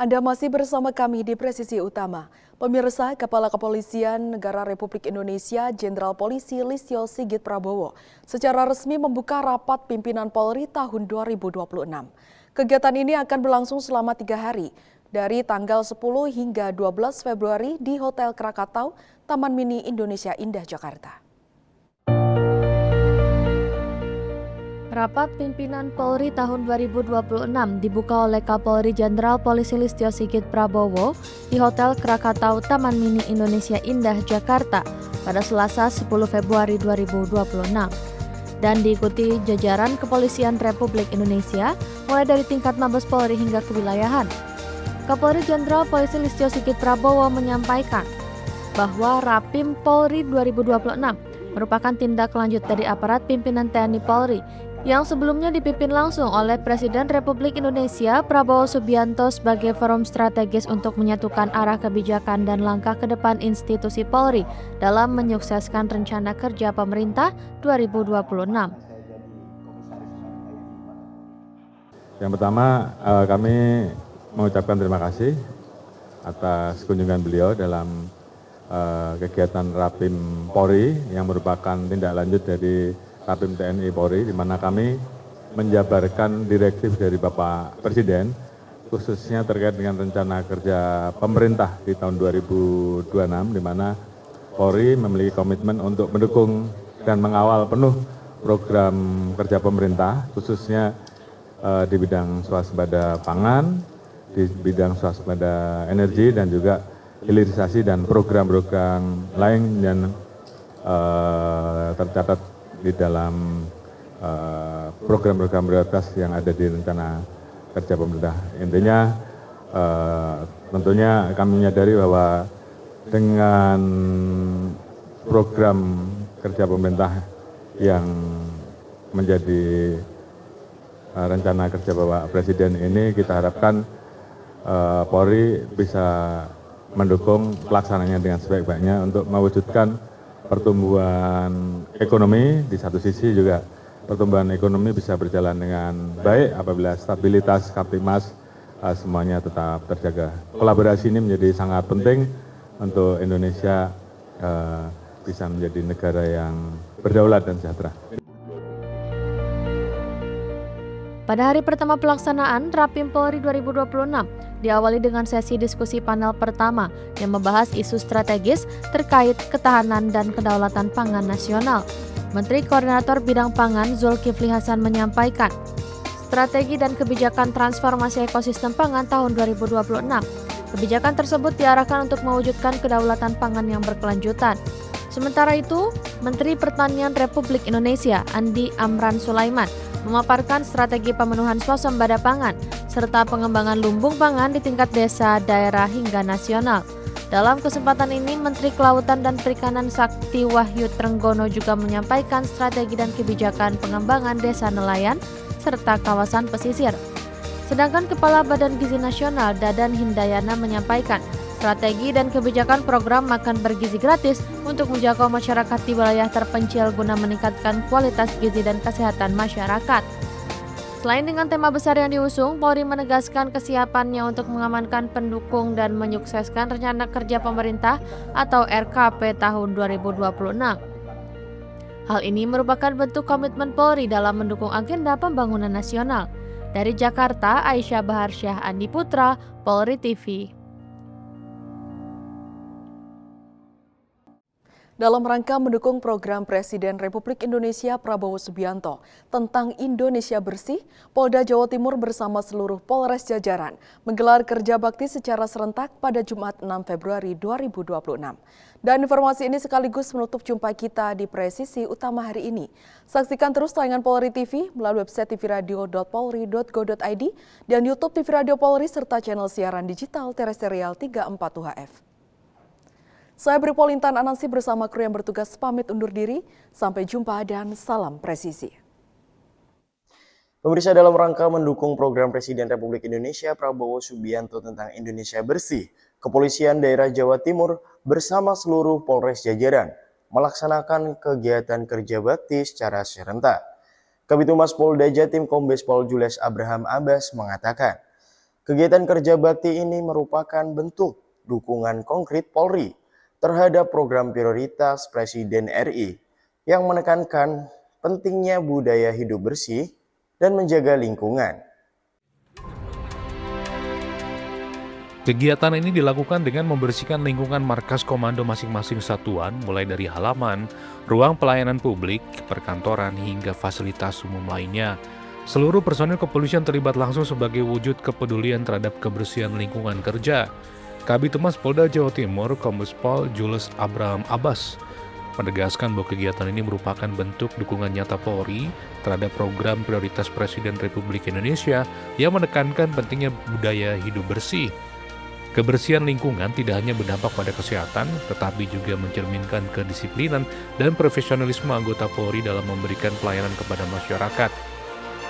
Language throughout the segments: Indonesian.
Anda masih bersama kami di Presisi Utama. Pemirsa, Kepala Kepolisian Negara Republik Indonesia Jenderal Polisi Listio Sigit Prabowo secara resmi membuka rapat pimpinan Polri tahun 2026. Kegiatan ini akan berlangsung selama 3 hari, dari tanggal 10 hingga 12 Februari di Hotel Krakatau, Taman Mini Indonesia Indah, Jakarta. Rapat Pimpinan Polri tahun 2026 dibuka oleh Kapolri Jenderal Polisi Listio Sigit Prabowo di Hotel Krakatau Taman Mini Indonesia Indah, Jakarta pada Selasa 10 Februari 2026 dan diikuti jajaran Kepolisian Republik Indonesia mulai dari tingkat Mabes Polri hingga kewilayahan. Kapolri Jenderal Polisi Listio Sigit Prabowo menyampaikan bahwa Rapim Polri 2026 merupakan tindak lanjut dari aparat pimpinan TNI Polri yang sebelumnya dipimpin langsung oleh Presiden Republik Indonesia Prabowo Subianto sebagai forum strategis untuk menyatukan arah kebijakan dan langkah ke depan institusi Polri dalam menyukseskan rencana kerja pemerintah 2026. Yang pertama, kami mengucapkan terima kasih atas kunjungan beliau dalam kegiatan Rapim Polri yang merupakan tindak lanjut dari Rapim TNI Polri, di mana kami menjabarkan direktif dari Bapak Presiden, khususnya terkait dengan rencana kerja pemerintah di tahun 2026, di mana Polri memiliki komitmen untuk mendukung dan mengawal penuh program kerja pemerintah, khususnya di bidang swasembada pangan, di bidang swasembada energi, dan juga hilirisasi dan program-program lain yang tercatat di dalam program-program prioritas yang ada di rencana kerja pemerintah. Intinya tentunya kami menyadari bahwa dengan program kerja pemerintah yang menjadi rencana kerja Bapak Presiden ini, kita harapkan Polri bisa mendukung pelaksananya dengan sebaik-baiknya untuk mewujudkan pertumbuhan ekonomi. Di satu sisi juga pertumbuhan ekonomi bisa berjalan dengan baik apabila stabilitas Kamtibmas semuanya tetap terjaga. Kolaborasi ini menjadi sangat penting untuk Indonesia bisa menjadi negara yang berdaulat dan sejahtera. Pada hari pertama pelaksanaan Rapim Polri 2026 diawali dengan sesi diskusi panel pertama yang membahas isu strategis terkait ketahanan dan kedaulatan pangan nasional. Menteri Koordinator Bidang Pangan Zulkifli Hasan menyampaikan, strategi dan kebijakan transformasi ekosistem pangan tahun 2026. Kebijakan tersebut diarahkan untuk mewujudkan kedaulatan pangan yang berkelanjutan. Sementara itu, Menteri Pertanian Republik Indonesia Andi Amran Sulaiman memaparkan strategi pemenuhan swasembada pangan serta pengembangan lumbung pangan di tingkat desa, daerah, hingga nasional. Dalam kesempatan ini, Menteri Kelautan dan Perikanan Sakti Wahyu Trenggono juga menyampaikan strategi dan kebijakan pengembangan desa nelayan serta kawasan pesisir. Sedangkan Kepala Badan Gizi Nasional Dadan Hindayana menyampaikan strategi dan kebijakan program makan bergizi gratis untuk menjangkau masyarakat di wilayah terpencil guna meningkatkan kualitas gizi dan kesehatan masyarakat. Selain dengan tema besar yang diusung, Polri menegaskan kesiapannya untuk mengamankan, pendukung, dan menyukseskan rencana kerja pemerintah atau RKP tahun 2026. Hal ini merupakan bentuk komitmen Polri dalam mendukung agenda pembangunan nasional. Dari Jakarta, Aisyah Baharsyah, Andi Putra, Polri TV. Dalam rangka mendukung program Presiden Republik Indonesia Prabowo Subianto tentang Indonesia Bersih, Polda Jawa Timur bersama seluruh Polres jajaran menggelar kerja bakti secara serentak pada Jumat 6 Februari 2026. Dan informasi ini sekaligus menutup jumpa kita di Presisi Utama hari ini. Saksikan terus tayangan Polri TV melalui website tvradio.polri.go.id dan YouTube TV Radio Polri serta channel siaran digital terestrial 34 UHF. Saya Bri Polintan Anansi bersama kru yang bertugas pamit undur diri. Sampai jumpa dan salam presisi. Pemirsa, dalam rangka mendukung program Presiden Republik Indonesia Prabowo Subianto tentang Indonesia Bersih, Kepolisian Daerah Jawa Timur bersama seluruh Polres jajaran melaksanakan kegiatan kerja bakti secara serentak. Kabitumas Polda Jatim Kombes Pol Jules Abraham Abbas mengatakan, Kegiatan kerja bakti ini merupakan bentuk dukungan konkret Polri terhadap program prioritas Presiden RI yang menekankan pentingnya budaya hidup bersih dan menjaga lingkungan. Kegiatan ini dilakukan dengan membersihkan lingkungan markas komando masing-masing satuan, mulai dari halaman, ruang pelayanan publik, perkantoran, hingga fasilitas umum lainnya. Seluruh personil kepolisian terlibat langsung sebagai wujud kepedulian terhadap kebersihan lingkungan kerja. Kabid Humas Polda Jawa Timur, Kombes Pol Jules Abraham Abbas, menegaskan bahwa kegiatan ini merupakan bentuk dukungan nyata Polri terhadap program prioritas Presiden Republik Indonesia yang menekankan pentingnya budaya hidup bersih. Kebersihan lingkungan tidak hanya berdampak pada kesehatan, tetapi juga mencerminkan kedisiplinan dan profesionalisme anggota Polri dalam memberikan pelayanan kepada masyarakat.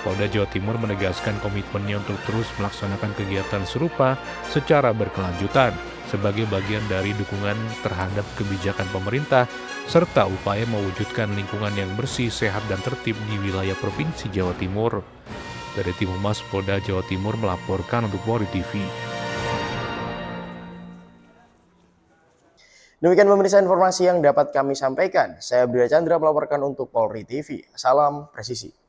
Polda Jawa Timur menegaskan komitmennya untuk terus melaksanakan kegiatan serupa secara berkelanjutan sebagai bagian dari dukungan terhadap kebijakan pemerintah serta upaya mewujudkan lingkungan yang bersih, sehat, dan tertib di wilayah Provinsi Jawa Timur. Dari Tim Humas Polda Jawa Timur melaporkan untuk Polri TV. Demikian pemirsa informasi yang dapat kami sampaikan. Saya Bria Chandra melaporkan untuk Polri TV. Salam presisi.